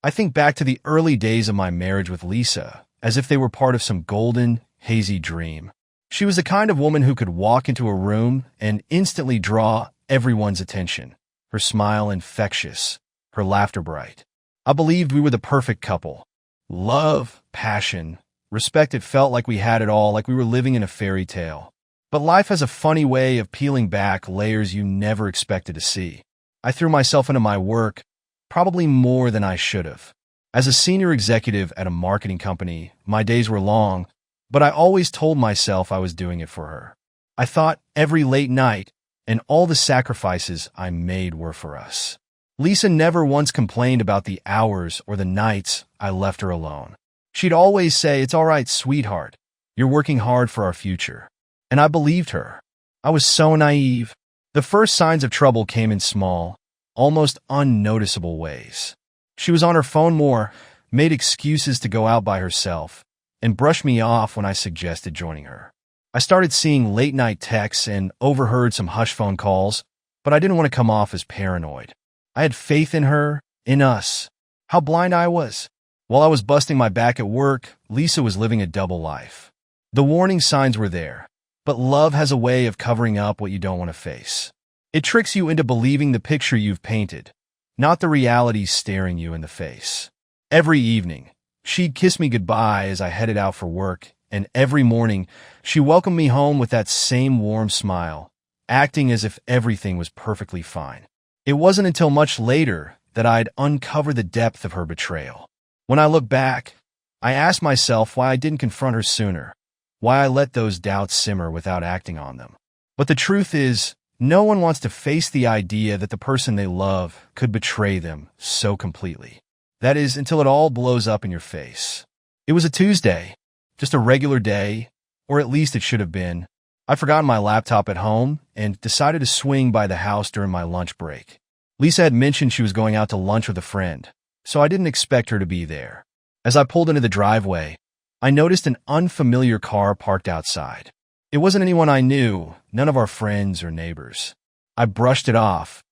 I think back to the early days of my marriage with Lisa, as if they were part of some golden, hazy dream. She was the kind of woman who could walk into a room and instantly draw everyone's attention. Her smile infectious, her laughter bright. I believed we were the perfect couple. Love, passion, respect. It felt like we had it all, like we were living in a fairy tale. But life has a funny way of peeling back layers you never expected to see. I threw myself into my work, probably more than I should have. As a senior executive at a marketing company, my days were long, but I always told myself I was doing it for her. I thought every late night and all the sacrifices I made were for us. Lisa never once complained about the hours or the nights I left her alone. She'd always say, "It's all right, sweetheart. You're working hard for our future." And I believed her. I was so naive. The first signs of trouble came in small, almost unnoticeable ways. She was on her phone more, made excuses to go out by herself, and brushed me off when I suggested joining her. I started seeing late-night texts and overheard some hush phone calls, but I didn't want to come off as paranoid. I had faith in her, in us. How blind I was. While I was busting my back at work, Lisa was living a double life. The warning signs were there, but love has a way of covering up what you don't want to face. It tricks you into believing the picture you've painted, not the reality staring you in the face. Every evening, she'd kiss me goodbye as I headed out for work, and every morning, she welcomed me home with that same warm smile, acting as if everything was perfectly fine. It wasn't until much later that I'd uncovered the depth of her betrayal. When I look back, I ask myself why I didn't confront her sooner, why I let those doubts simmer without acting on them. But the truth is, no one wants to face the idea that the person they love could betray them so completely. That is, until it all blows up in your face. It was a Tuesday, just a regular day, or at least it should have been. I'd forgotten my laptop at home and decided to swing by the house during my lunch break. Lisa had mentioned she was going out to lunch with a friend, so I didn't expect her to be there. As I pulled into the driveway, I noticed an unfamiliar car parked outside. It wasn't anyone I knew, none of our friends or neighbors. I brushed it off,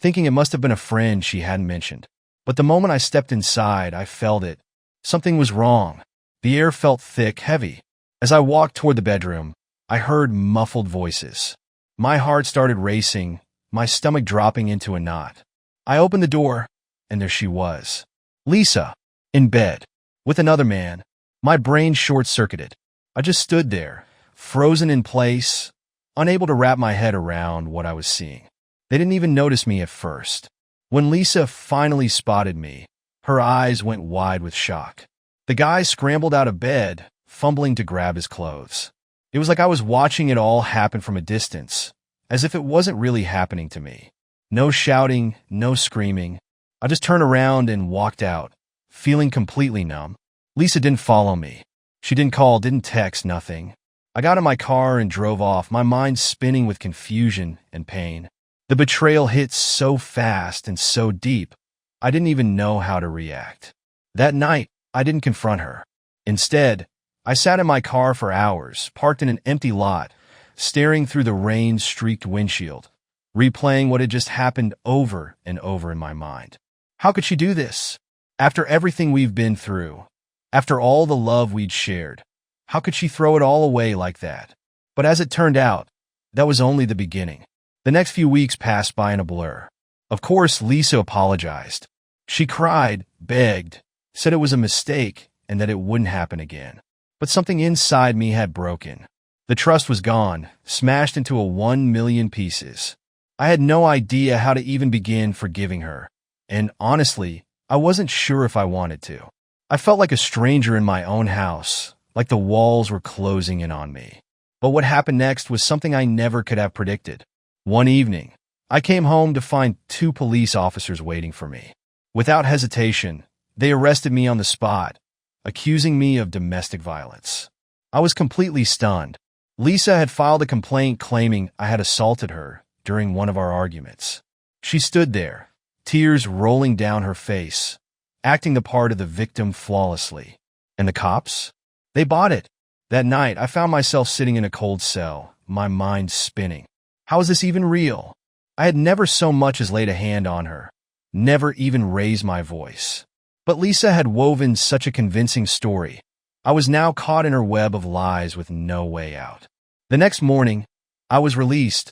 thinking it must have been a friend she hadn't mentioned. But the moment I stepped inside, I felt it. Something was wrong. The air felt thick, heavy. As I walked toward the bedroom, I heard muffled voices. My heart started racing, my stomach dropping into a knot. I opened the door, and there she was. Lisa, in bed, with another man. My brain short-circuited. I just stood there, frozen in place, unable to wrap my head around what I was seeing. They didn't even notice me at first. When Lisa finally spotted me, her eyes went wide with shock. The guy scrambled out of bed, fumbling to grab his clothes. It was like I was watching it all happen from a distance, as if it wasn't really happening to me. No shouting, no screaming. I just turned around and walked out, feeling completely numb. Lisa didn't follow me. She didn't call, didn't text, nothing. I got in my car and drove off, my mind spinning with confusion and pain. The betrayal hit so fast and so deep, I didn't even know how to react. That night, I didn't confront her. Instead, I sat in my car for hours, parked in an empty lot, staring through the rain-streaked windshield, replaying what had just happened over and over in my mind. How could she do this? After everything we've been through, after all the love we'd shared, how could she throw it all away like that? But as it turned out, that was only the beginning. The next few weeks passed by in a blur. Of course, Lisa apologized. She cried, begged, said it was a mistake and that it wouldn't happen again. But something inside me had broken. The trust was gone, smashed into a 1,000,000 pieces. I had no idea how to even begin forgiving her, and honestly, I wasn't sure if I wanted to. I felt like a stranger in my own house, like the walls were closing in on me. But what happened next was something I never could have predicted. One evening, I came home to find 2 police officers waiting for me. Without hesitation, they arrested me on the spot, accusing me of domestic violence. I was completely stunned. Lisa had filed a complaint claiming I had assaulted her during one of our arguments. She stood there, tears rolling down her face, acting the part of the victim flawlessly. And the cops? They bought it. That night, I found myself sitting in a cold cell, my mind spinning. How is this even real? I had never so much as laid a hand on her, never even raised my voice. But Lisa had woven such a convincing story. I was now caught in her web of lies with no way out. The next morning, I was released,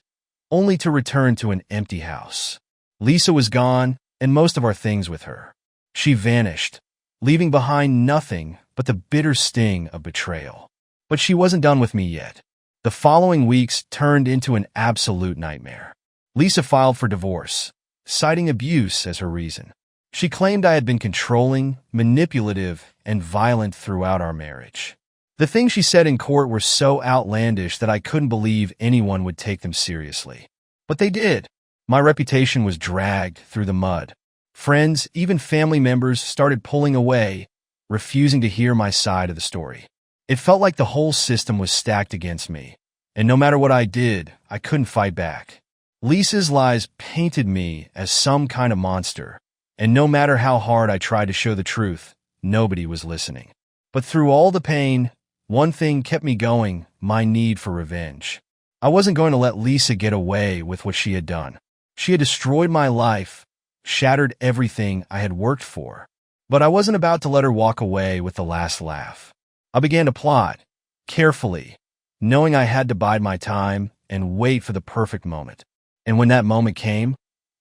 only to return to an empty house. Lisa was gone, and most of our things with her. She vanished, leaving behind nothing but the bitter sting of betrayal. But she wasn't done with me yet. The following weeks turned into an absolute nightmare. Lisa filed for divorce, citing abuse as her reason. She claimed I had been controlling, manipulative, and violent throughout our marriage. The things she said in court were so outlandish that I couldn't believe anyone would take them seriously. But they did. My reputation was dragged through the mud. Friends, even family members, started pulling away, refusing to hear my side of the story. It felt like the whole system was stacked against me, and no matter what I did, I couldn't fight back. Lisa's lies painted me as some kind of monster, and no matter how hard I tried to show the truth, nobody was listening. But through all the pain, one thing kept me going: my need for revenge. I wasn't going to let Lisa get away with what she had done. She had destroyed my life, shattered everything I had worked for. But I wasn't about to let her walk away with the last laugh. I began to plot, carefully, knowing I had to bide my time and wait for the perfect moment. And when that moment came,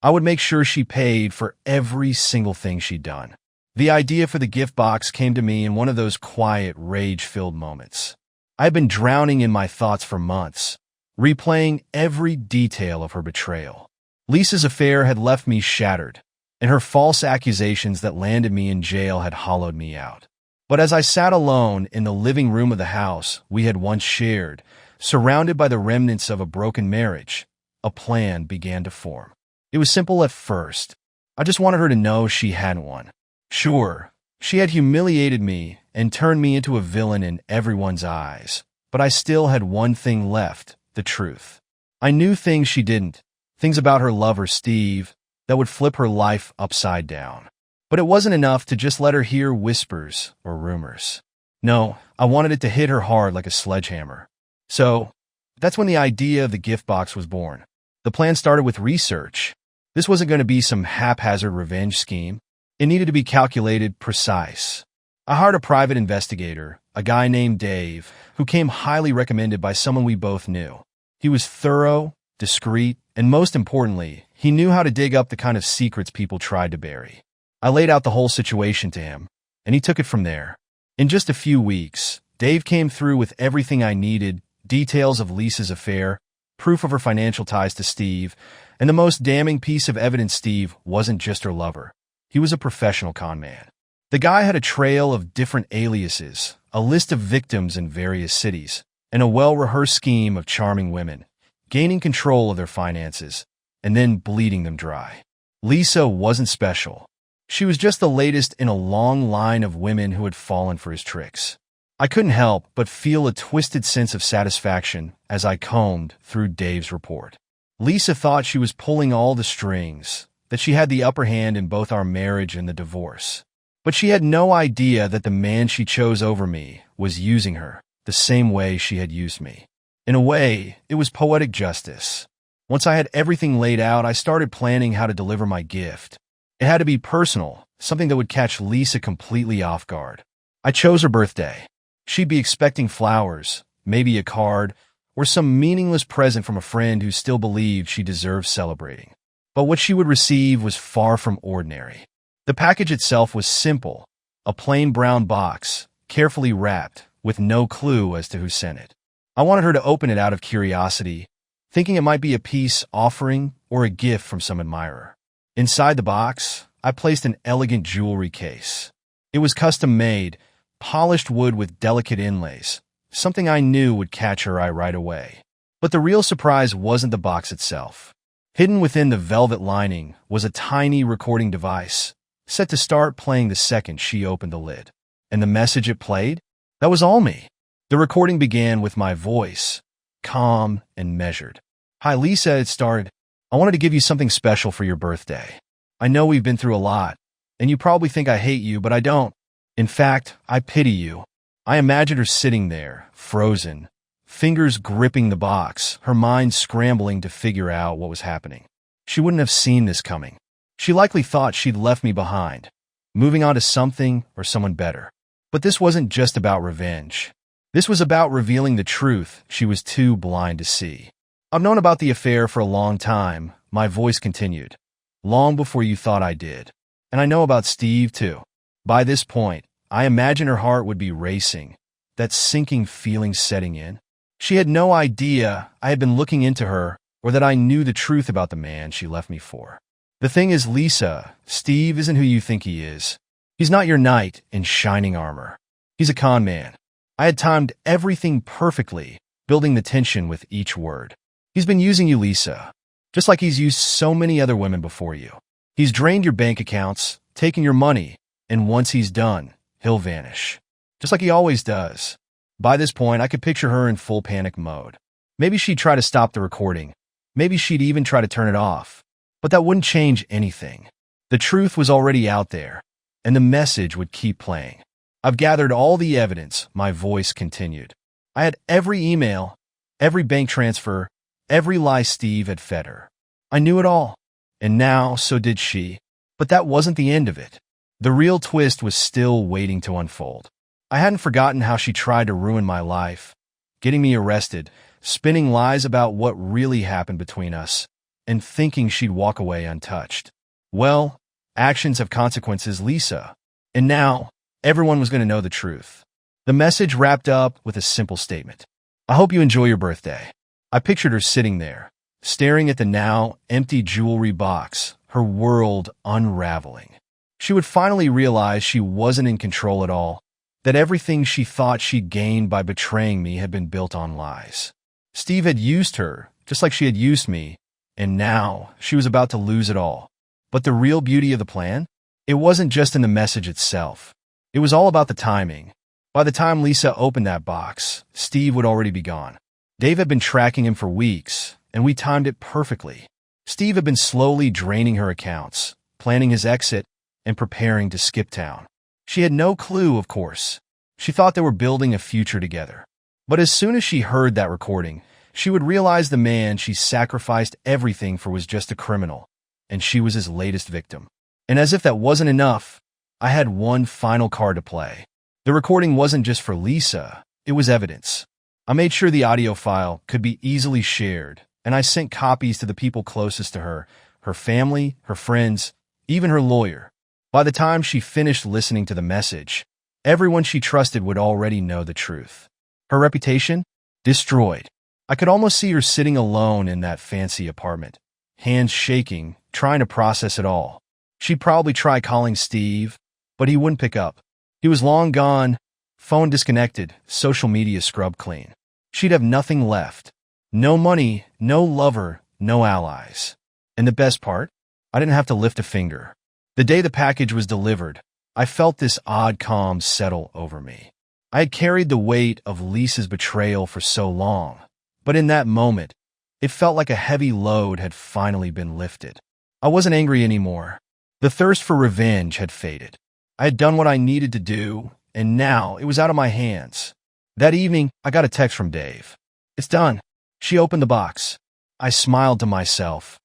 I would make sure she paid for every single thing she'd done. The idea for the gift box came to me in one of those quiet, rage-filled moments. I had been drowning in my thoughts for months, replaying every detail of her betrayal. Lisa's affair had left me shattered, and her false accusations that landed me in jail had hollowed me out. But as I sat alone in the living room of the house we had once shared, surrounded by the remnants of a broken marriage, a plan began to form. It was simple at first. I just wanted her to know she hadn't won. Sure, she had humiliated me and turned me into a villain in everyone's eyes, but I still had one thing left: the truth. I knew things she didn't, things about her lover, Steve, that would flip her life upside down. But it wasn't enough to just let her hear whispers or rumors. No, I wanted it to hit her hard like a sledgehammer. So, that's when the idea of the gift box was born. The plan started with research. This wasn't going to be some haphazard revenge scheme. It needed to be calculated, precise. I hired a private investigator, a guy named Dave, who came highly recommended by someone we both knew. He was thorough, discreet, and most importantly, he knew how to dig up the kind of secrets people tried to bury. I laid out the whole situation to him, and he took it from there. In just a few weeks, Dave came through with everything I needed: details of Lisa's affair, proof of her financial ties to Steve, and the most damning piece of evidence: Steve wasn't just her lover. He was a professional con man. The guy had a trail of different aliases, a list of victims in various cities, and a well-rehearsed scheme of charming women, gaining control of their finances, and then bleeding them dry. Lisa wasn't special. She was just the latest in a long line of women who had fallen for his tricks. I couldn't help but feel a twisted sense of satisfaction as I combed through Dave's report. Lisa thought she was pulling all the strings, that she had the upper hand in both our marriage and the divorce. But she had no idea that the man she chose over me was using her the same way she had used me. In a way, it was poetic justice. Once I had everything laid out, I started planning how to deliver my gift. It had to be personal, something that would catch Lisa completely off guard. I chose her birthday. She'd be expecting flowers, maybe a card, or some meaningless present from a friend who still believed she deserved celebrating. But what she would receive was far from ordinary. The package itself was simple: a plain brown box, carefully wrapped, with no clue as to who sent it. I wanted her to open it out of curiosity, thinking it might be a peace offering or a gift from some admirer. Inside the box, I placed an elegant jewelry case. It was custom-made, polished wood with delicate inlays, something I knew would catch her eye right away. But the real surprise wasn't the box itself. Hidden within the velvet lining was a tiny recording device, set to start playing the second she opened the lid. And the message it played? That was all me. The recording began with my voice, calm and measured. "Hi, Lisa," it started. "I wanted to give you something special for your birthday. I know we've been through a lot, and you probably think I hate you, but I don't. In fact, I pity you." I imagined her sitting there, frozen, fingers gripping the box, her mind scrambling to figure out what was happening. She wouldn't have seen this coming. She likely thought she'd left me behind, moving on to something or someone better. But this wasn't just about revenge. This was about revealing the truth she was too blind to see. I've known about the affair for a long time, my voice continued. Long before you thought I did. And I know about Steve, too. By this point, I imagine her heart would be racing, that sinking feeling setting in. She had no idea I had been looking into her or that I knew the truth about the man she left me for. The thing is, Lisa, Steve isn't who you think he is. He's not your knight in shining armor. He's a con man. I had timed everything perfectly, building the tension with each word. He's been using you, Lisa, just like he's used so many other women before you. He's drained your bank accounts, taken your money, and once he's done, he'll vanish. Just like he always does. By this point, I could picture her in full panic mode. Maybe she'd try to stop the recording. Maybe she'd even try to turn it off. But that wouldn't change anything. The truth was already out there, and the message would keep playing. I've gathered all the evidence, my voice continued. I had every email, every bank transfer, every lie Steve had fed her. I knew it all. And now, so did she. But that wasn't the end of it. The real twist was still waiting to unfold. I hadn't forgotten how she tried to ruin my life, getting me arrested, spinning lies about what really happened between us, and thinking she'd walk away untouched. Well, actions have consequences, Lisa. And now, everyone was going to know the truth. The message wrapped up with a simple statement. I hope you enjoy your birthday. I pictured her sitting there, staring at the now empty jewelry box, her world unraveling. She would finally realize she wasn't in control at all, that everything she thought she'd gained by betraying me had been built on lies. Steve had used her, just like she had used me, and now she was about to lose it all. But the real beauty of the plan? It wasn't just in the message itself. It was all about the timing. By the time Lisa opened that box, Steve would already be gone. Dave had been tracking him for weeks, and we timed it perfectly. Steve had been slowly draining her accounts, planning his exit, and preparing to skip town. She had no clue, of course. She thought they were building a future together. But as soon as she heard that recording, she would realize the man she sacrificed everything for was just a criminal, and she was his latest victim. And as if that wasn't enough, I had one final card to play. The recording wasn't just for Lisa, it was evidence. I made sure the audio file could be easily shared, and I sent copies to the people closest to her, her family, her friends, even her lawyer. By the time she finished listening to the message, everyone she trusted would already know the truth. Her reputation? Destroyed. I could almost see her sitting alone in that fancy apartment, hands shaking, trying to process it all. She'd probably try calling Steve, but he wouldn't pick up. He was long gone, phone disconnected, social media scrubbed clean. She'd have nothing left. No money, no lover, no allies. And the best part? I didn't have to lift a finger. The day the package was delivered, I felt this odd calm settle over me. I had carried the weight of Lisa's betrayal for so long, but in that moment, it felt like a heavy load had finally been lifted. I wasn't angry anymore. The thirst for revenge had faded. I had done what I needed to do, and now it was out of my hands. That evening, I got a text from Dave. It's done. She opened the box. I smiled to myself,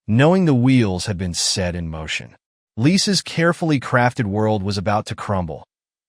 knowing the wheels had been set in motion. Lisa's carefully crafted world was about to crumble,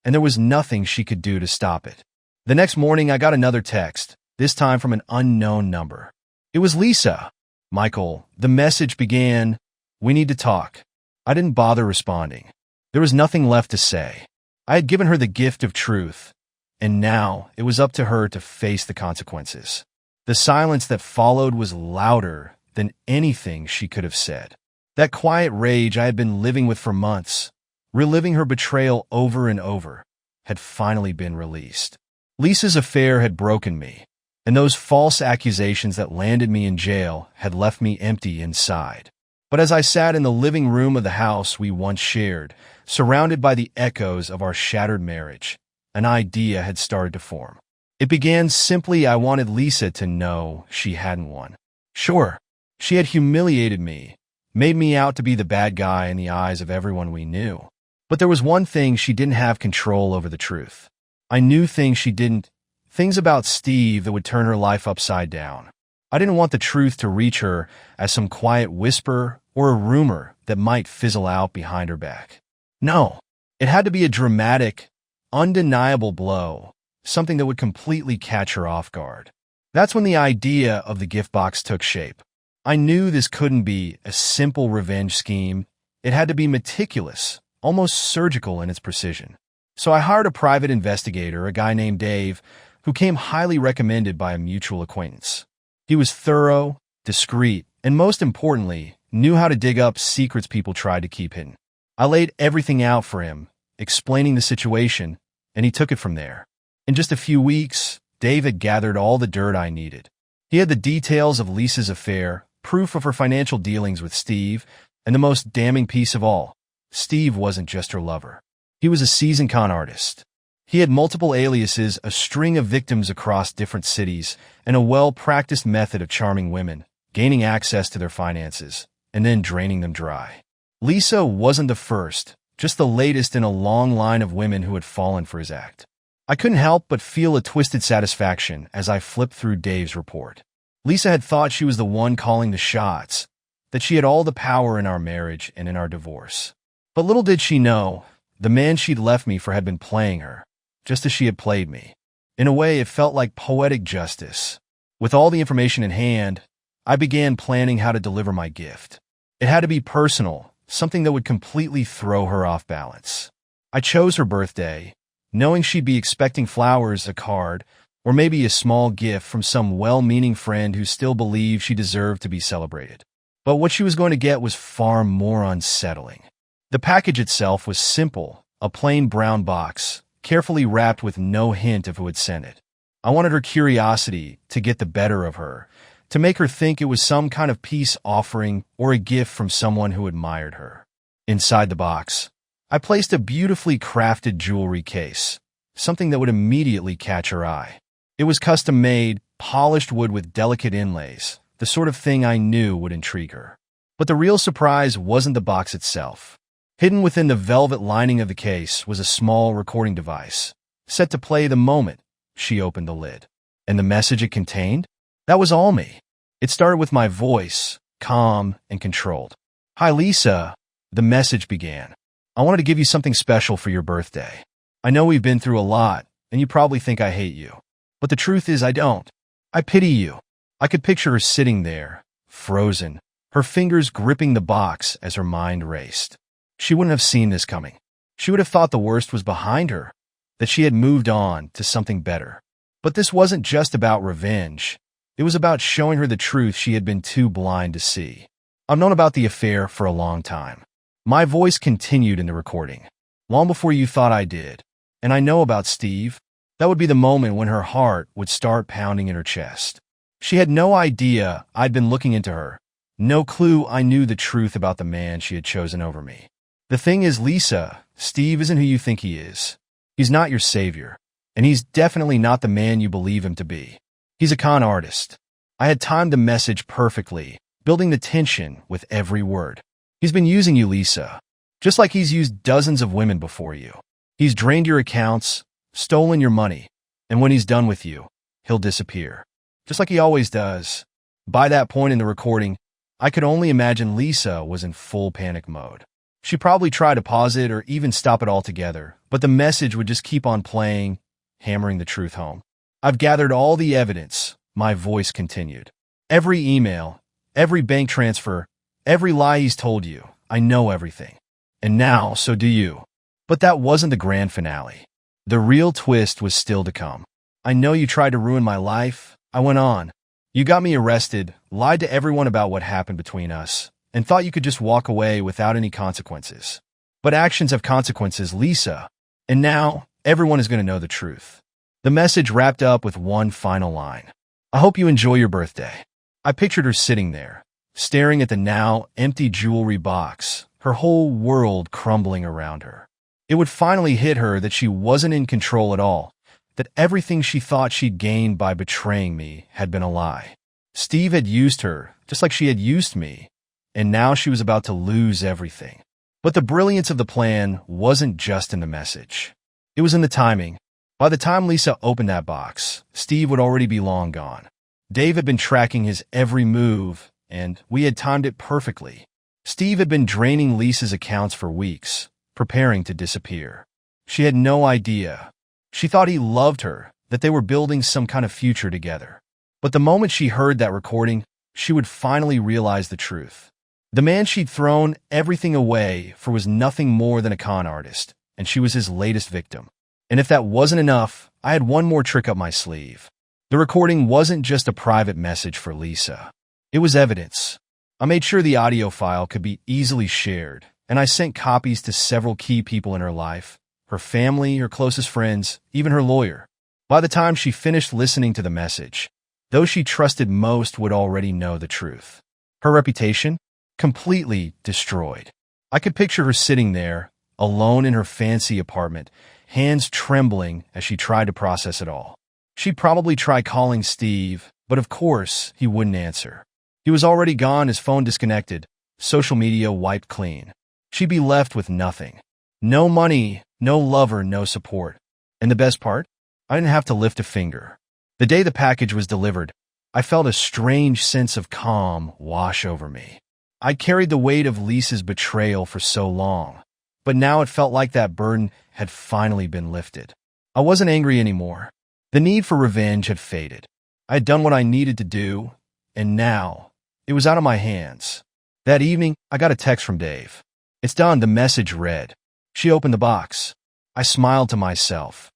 and there was nothing she could do to stop it. The next morning, I got another text, this time from an unknown number. It was Lisa. Michael, the message began, "We need to talk." I didn't bother responding. There was nothing left to say. I had given her the gift of truth, and now it was up to her to face the consequences. The silence that followed was louder than anything she could have said. That quiet rage I had been living with for months, reliving her betrayal over and over, had finally been released. Lisa's affair had broken me, and those false accusations that landed me in jail had left me empty inside. But as I sat in the living room of the house we once shared, surrounded by the echoes of our shattered marriage, an idea had started to form. It began simply I wanted Lisa to know she hadn't won. Sure, she had humiliated me, made me out to be the bad guy in the eyes of everyone we knew. But there was one thing she didn't have control over: the truth. I knew things she didn't, things about Steve that would turn her life upside down. I didn't want the truth to reach her as some quiet whisper or a rumor that might fizzle out behind her back. No, It had to be a dramatic, undeniable blow, something that would completely catch her off guard. That's when the idea of the gift box took shape. I knew this couldn't be a simple revenge scheme. It had to be meticulous, almost surgical in its precision. So I hired a private investigator, a guy named Dave, who came highly recommended by a mutual acquaintance. He was thorough, discreet, and most importantly, knew how to dig up secrets people tried to keep hidden. I laid everything out for him, explaining the situation, and he took it from there. In just a few weeks, Dave had gathered all the dirt I needed. He had the details of Lisa's affair, proof of her financial dealings with Steve, and the most damning piece of all, Steve wasn't just her lover. He was a seasoned con artist. He had multiple aliases, a string of victims across different cities, and a well-practiced method of charming women, gaining access to their finances, and then draining them dry. Lisa wasn't the first, just the latest in a long line of women who had fallen for his act. I couldn't help but feel a twisted satisfaction as I flipped through Dave's report. Lisa had thought she was the one calling the shots, that she had all the power in our marriage and in our divorce. But little did she know, the man she'd left me for had been playing her, just as she had played me. In a way, it felt like poetic justice. With all the information in hand, I began planning how to deliver my gift. It had to be personal, something that would completely throw her off balance. I chose her birthday, knowing she'd be expecting flowers, a card, or maybe a small gift from some well-meaning friend who still believed she deserved to be celebrated. But what she was going to get was far more unsettling. The package itself was simple, a plain brown box, carefully wrapped with no hint of who had sent it. I wanted her curiosity to get the better of her, to make her think it was some kind of peace offering or a gift from someone who admired her. Inside the box, I placed a beautifully crafted jewelry case, something that would immediately catch her eye. It was custom-made, polished wood with delicate inlays, the sort of thing I knew would intrigue her. But the real surprise wasn't the box itself. Hidden within the velvet lining of the case was a small recording device, set to play the moment she opened the lid. And the message it contained? That was all me. It started with my voice, calm and controlled. "Hi, Lisa," the message began. "I wanted to give you something special for your birthday. I know we've been through a lot, and you probably think I hate you. But the truth is I don't. I pity you." I could picture her sitting there, frozen, her fingers gripping the box as her mind raced. She wouldn't have seen this coming. She would have thought the worst was behind her, that she had moved on to something better. But this wasn't just about revenge. It was about showing her the truth she had been too blind to see. "I've known about the affair for a long time." My voice continued in the recording. "Long before you thought I did. And I know about Steve." That would be the moment when her heart would start pounding in her chest. She had no idea I'd been looking into her. No clue I knew the truth about the man she had chosen over me. "The thing is, Lisa, Steve isn't who you think he is. He's not your savior. And he's definitely not the man you believe him to be. He's a con artist." I had timed the message perfectly, building the tension with every word. "He's been using you, Lisa, just like he's used dozens of women before you. He's drained your accounts, stolen your money, and when he's done with you, he'll disappear. Just like he always does." By that point in the recording, I could only imagine Lisa was in full panic mode. She probably tried to pause it or even stop it altogether, but the message would just keep on playing, hammering the truth home. "I've gathered all the evidence," my voice continued. "Every email, every bank transfer, every lie he's told you. I know everything. And now, so do you." But that wasn't the grand finale. The real twist was still to come. "I know you tried to ruin my life," I went on. "You got me arrested, lied to everyone about what happened between us, and thought you could just walk away without any consequences. But actions have consequences, Lisa. And now, everyone is going to know the truth." The message wrapped up with one final line. "I hope you enjoy your birthday." I pictured her sitting there, staring at the now empty jewelry box, her whole world crumbling around her. It would finally hit her that she wasn't in control at all, that everything she thought she'd gained by betraying me had been a lie. Steve had used her, just like she had used me, and now she was about to lose everything. But the brilliance of the plan wasn't just in the message. It was in the timing. By the time Lisa opened that box, Steve would already be long gone. Dave had been tracking his every move, and we had timed it perfectly. Steve had been draining Lisa's accounts for weeks, preparing to disappear. She had no idea. She thought he loved her, that they were building some kind of future together. But the moment she heard that recording, she would finally realize the truth. The man she'd thrown everything away for was nothing more than a con artist, and she was his latest victim. And if that wasn't enough, I had one more trick up my sleeve. The recording wasn't just a private message for Lisa. It was evidence. I made sure the audio file could be easily shared, and I sent copies to several key people in her life, her family, her closest friends, even her lawyer. By the time she finished listening to the message, those she trusted most would already know the truth. Her reputation? Completely destroyed. I could picture her sitting there, alone in her fancy apartment, hands trembling as she tried to process it all. She'd probably try calling Steve, but of course, he wouldn't answer. He was already gone, his phone disconnected, social media wiped clean. She'd be left with nothing. No money, no lover, no support. And the best part? I didn't have to lift a finger. The day the package was delivered, I felt a strange sense of calm wash over me. I'd carried the weight of Lisa's betrayal for so long, but now it felt like that burden had finally been lifted. I wasn't angry anymore. The need for revenge had faded. I had done what I needed to do, and now it was out of my hands. That evening, I got a text from Dave. "It's done," the message read. She opened the box. I smiled to myself,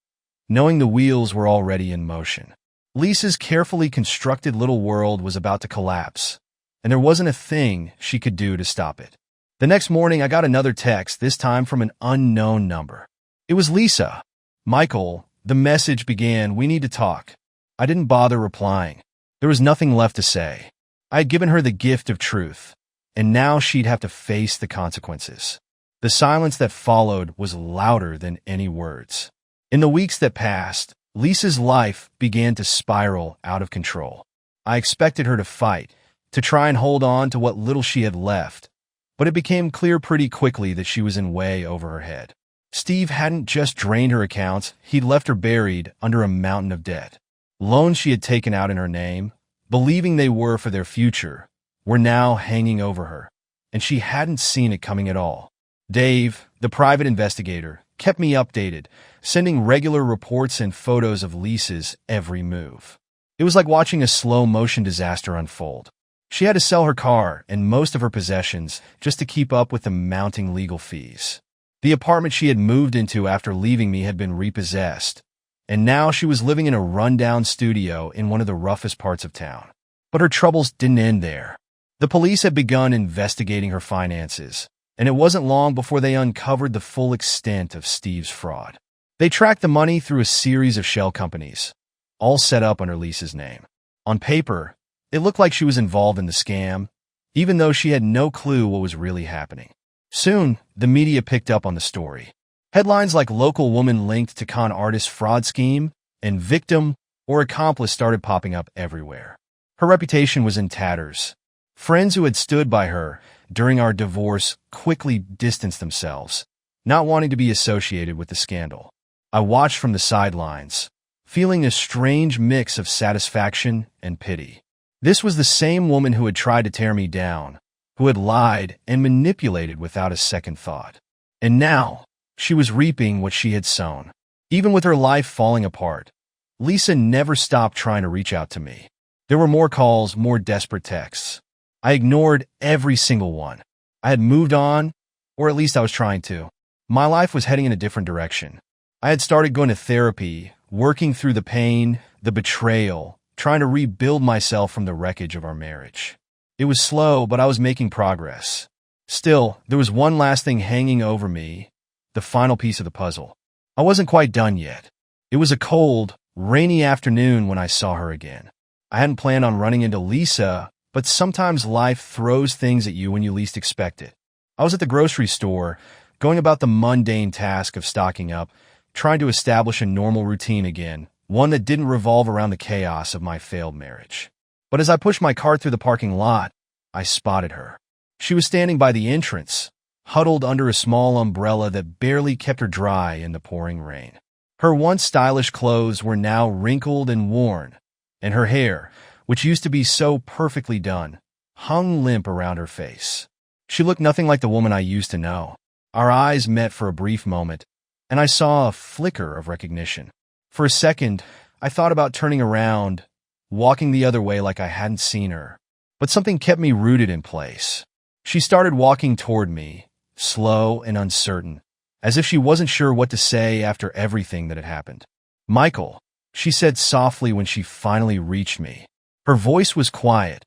knowing the wheels were already in motion. Lisa's carefully constructed little world was about to collapse, and there wasn't a thing she could do to stop it. The next morning, I got another text, this time from an unknown number. It was Lisa. "Michael," the message began, "we need to talk." I didn't bother replying. There was nothing left to say. I had given her the gift of truth, and now she'd have to face the consequences. The silence that followed was louder than any words. In the weeks that passed, Lisa's life began to spiral out of control. I expected her to fight, to try and hold on to what little she had left, but it became clear pretty quickly that she was in way over her head. Steve hadn't just drained her accounts, he'd left her buried under a mountain of debt. Loans she had taken out in her name, believing they were for their future, were now hanging over her, and she hadn't seen it coming at all. Dave, the private investigator, kept me updated, sending regular reports and photos of Lisa's every move. It was like watching a slow-motion disaster unfold. She had to sell her car and most of her possessions just to keep up with the mounting legal fees. The apartment she had moved into after leaving me had been repossessed, and now she was living in a rundown studio in one of the roughest parts of town. But her troubles didn't end there. The police had begun investigating her finances, and it wasn't long before they uncovered the full extent of Steve's fraud. They tracked the money through a series of shell companies, all set up under Lisa's name. On paper, it looked like she was involved in the scam, even though she had no clue what was really happening. Soon, the media picked up on the story. Headlines like "Local Woman Linked to Con Artist Fraud Scheme" and "Victim or Accomplice" started popping up everywhere. Her reputation was in tatters. Friends who had stood by her during our divorce quickly distanced themselves, not wanting to be associated with the scandal. I watched from the sidelines, feeling a strange mix of satisfaction and pity. This was the same woman who had tried to tear me down, who had lied and manipulated without a second thought. And now, she was reaping what she had sown. Even with her life falling apart, Lisa never stopped trying to reach out to me. There were more calls, more desperate texts. I ignored every single one. I had moved on, or at least I was trying to. My life was heading in a different direction. I had started going to therapy, working through the pain, the betrayal, trying to rebuild myself from the wreckage of our marriage. It was slow, but I was making progress. Still, there was one last thing hanging over me, the final piece of the puzzle. I wasn't quite done yet. It was a cold, rainy afternoon when I saw her again. I hadn't planned on running into Lisa, but sometimes life throws things at you when you least expect it. I was at the grocery store, going about the mundane task of stocking up, trying to establish a normal routine again, one that didn't revolve around the chaos of my failed marriage. But as I pushed my cart through the parking lot, I spotted her. She was standing by the entrance, huddled under a small umbrella that barely kept her dry in the pouring rain. Her once stylish clothes were now wrinkled and worn, and her hair, which used to be so perfectly done, hung limp around her face. She looked nothing like the woman I used to know. Our eyes met for a brief moment, and I saw a flicker of recognition. For a second, I thought about turning around, walking the other way like I hadn't seen her. But something kept me rooted in place. She started walking toward me, slow and uncertain, as if she wasn't sure what to say after everything that had happened. "Michael," she said softly when she finally reached me. Her voice was quiet,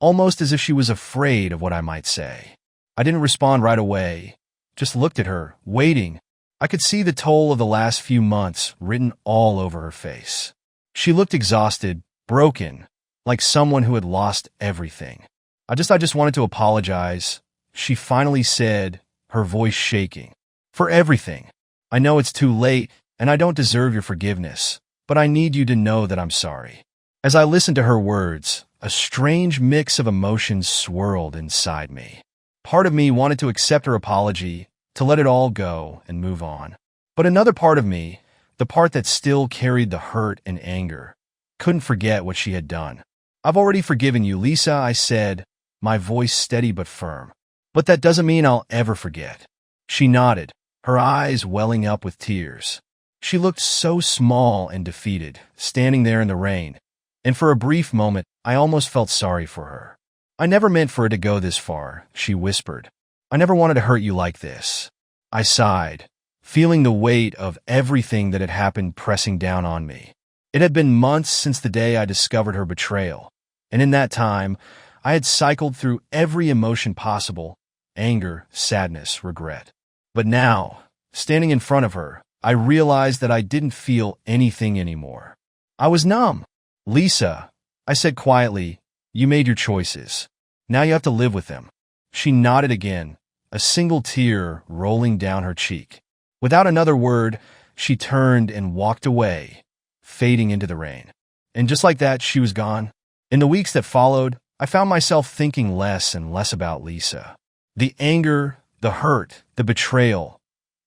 almost as if she was afraid of what I might say. I didn't respond right away, just looked at her, waiting. I could see the toll of the last few months written all over her face. She looked exhausted, broken, like someone who had lost everything. I just wanted to apologize," she finally said, her voice shaking. "For everything. I know it's too late, and I don't deserve your forgiveness, but I need you to know that I'm sorry." As I listened to her words, a strange mix of emotions swirled inside me. Part of me wanted to accept her apology, to let it all go and move on. But another part of me, the part that still carried the hurt and anger, couldn't forget what she had done. "I've already forgiven you, Lisa," I said, my voice steady but firm. "But that doesn't mean I'll ever forget." She nodded, her eyes welling up with tears. She looked so small and defeated, standing there in the rain, and for a brief moment, I almost felt sorry for her. "I never meant for it to go this far," she whispered. "I never wanted to hurt you like this." I sighed, feeling the weight of everything that had happened pressing down on me. It had been months since the day I discovered her betrayal, and in that time, I had cycled through every emotion possible: anger, sadness, regret. But now, standing in front of her, I realized that I didn't feel anything anymore. I was numb. "Lisa," I said quietly, "you made your choices. Now you have to live with them." She nodded again, a single tear rolling down her cheek. Without another word, she turned and walked away, fading into the rain. And just like that, she was gone. In the weeks that followed, I found myself thinking less and less about Lisa. The anger, the hurt, the betrayal,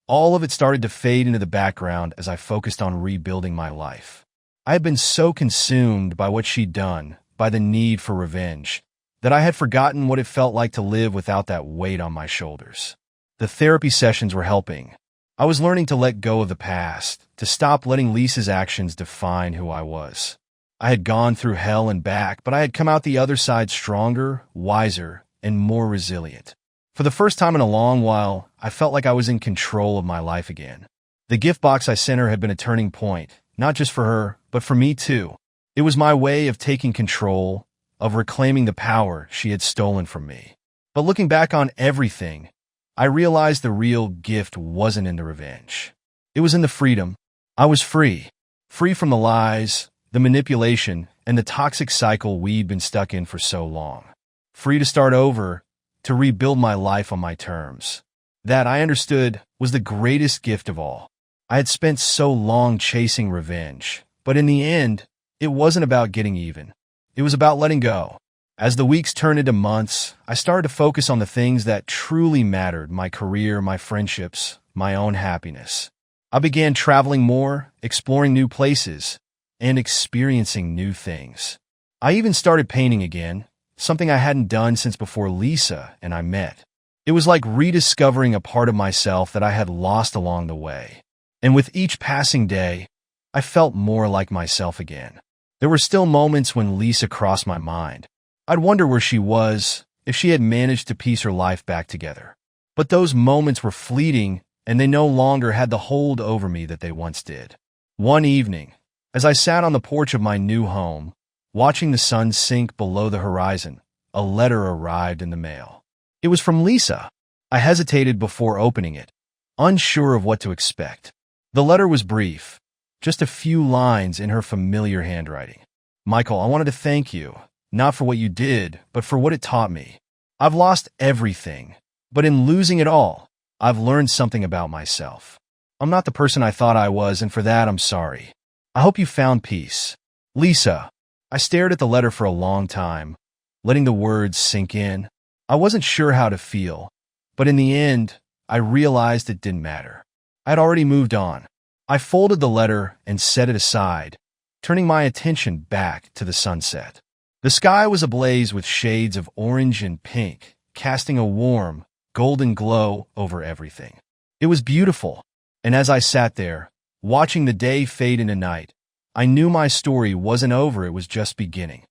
all of it started to fade into the background as I focused on rebuilding my life. I had been so consumed by what she'd done, by the need for revenge, that I had forgotten what it felt like to live without that weight on my shoulders. The therapy sessions were helping. I was learning to let go of the past, to stop letting Lisa's actions define who I was. I had gone through hell and back, but I had come out the other side stronger, wiser, and more resilient. For the first time in a long while, I felt like I was in control of my life again. The gift box I sent her had been a turning point, not just for her, but for me too. It was my way of taking control, of reclaiming the power she had stolen from me. But looking back on everything, I realized the real gift wasn't in the revenge. It was in the freedom. I was free. Free from the lies, the manipulation, and the toxic cycle we'd been stuck in for so long. Free to start over, to rebuild my life on my terms. That, I understood, was the greatest gift of all. I had spent so long chasing revenge, but in the end, it wasn't about getting even. It was about letting go. As the weeks turned into months, I started to focus on the things that truly mattered: my career, my friendships, my own happiness. I began traveling more, exploring new places, and experiencing new things. I even started painting again, something I hadn't done since before Lisa and I met. It was like rediscovering a part of myself that I had lost along the way. And with each passing day, I felt more like myself again. There were still moments when Lisa crossed my mind. I'd wonder where she was, if she had managed to piece her life back together. But those moments were fleeting, and they no longer had the hold over me that they once did. One evening, as I sat on the porch of my new home, watching the sun sink below the horizon, a letter arrived in the mail. It was from Lisa. I hesitated before opening it, unsure of what to expect. The letter was brief, just a few lines in her familiar handwriting. "Michael, I wanted to thank you, not for what you did, but for what it taught me. I've lost everything, but in losing it all, I've learned something about myself. I'm not the person I thought I was, and for that I'm sorry. I hope you found peace. Lisa." I stared at the letter for a long time, letting the words sink in. I wasn't sure how to feel, but in the end, I realized it didn't matter. I'd already moved on. I folded the letter and set it aside, turning my attention back to the sunset. The sky was ablaze with shades of orange and pink, casting a warm, golden glow over everything. It was beautiful, and as I sat there, watching the day fade into night, I knew my story wasn't over, it was just beginning.